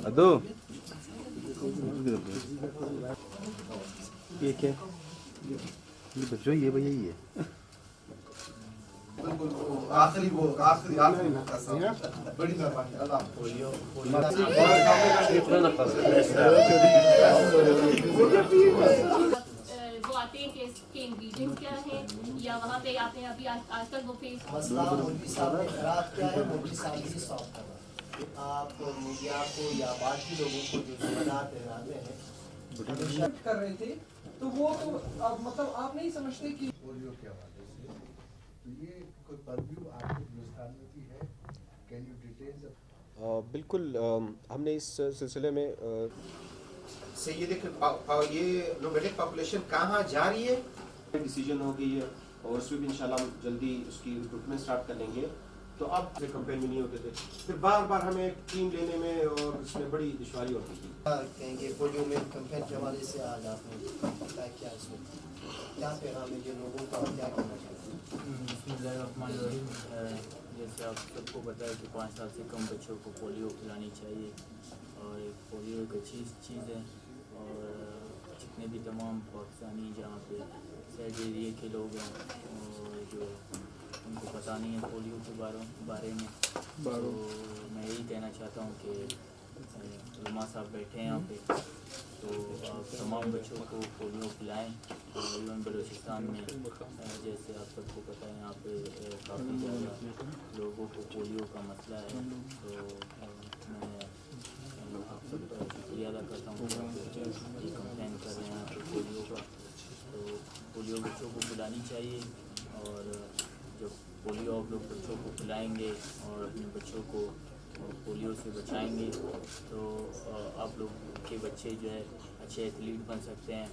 अदो ये क्या ये बच्चों ये भैया ही है आखिरी बड़ी मेहरबानी अल्लाह वो आते हैं कि इसके इंग्रेडिएंट्स क्या हैं या वहाँ पे आपने अभी आज तक वो फेस मसला मौलवी साहब ने खराब क्या है, मौलवी साहब ही सॉल्व करना। आप मीडिया को या बाकी लोगों को जो जिम्मेदार ठहराते हैं हमेशा कर रहे थे, तो वो तो अब मतलब आप नहीं समझते कि पोलियो के हवाले से तो ये कोई परव्यू आपको हिंदुस्तान में भी है, कैन यू डिटेल्स? बिल्कुल हमने इस सिलसिले में से ये देखें ये नोमैडिक पॉपुलेशन कहाँ जा रही है, डिसीजन हो गई है और उसमें भी इंशाल्लाह हम जल्दी उसकी रिक्रूटमेंट स्टार्ट कर लेंगे। तो अब से कंपेन में नहीं होते थे, फिर बार बार हमें टीम लेने में और उसमें बड़ी दुश्वारी होती थी। कहेंगे पोलियो में कंपेन के हवाले से आज आपने बताया क्या इसमें क्या पैगाम है जो लोगों का क्या करना चाहिए? जैसे आप सबको पता है कि 5 साल से कम बच्चों को पोलियो खिलानी चाहिए और पोलियो एक अच्छी चीज़ है। और जितने भी तमाम पाकिस्तानी जहाँ पे शहरी एरिए के लोग हैं और जो उनको पता नहीं है पोलियो के बारे में, तो मैं यही कहना चाहता हूँ कि उलमा साहब बैठे हैं यहाँ पे, तो आप तमाम बच्चों को पोलियो पिलाएं। और इवन बलोचिस्तान में जैसे आप सबको पता है यहाँ पे काफ़ी ज़्यादा लोगों को पोलियो का मसला है, तो मैं आप सबका शुक्रिया अदा करता हूँ कि ये कंप्लेन कर रहे हैं यहाँ पे पोलियो का। तो पोलियो बच्चों को पिलानी चाहिए और जब पोलियो आप लोग बच्चों को पिलाएंगे और अपने बच्चों को पोलियो से बचाएंगे तो आप लोग के बच्चे जो है अच्छे एथलीट बन सकते हैं।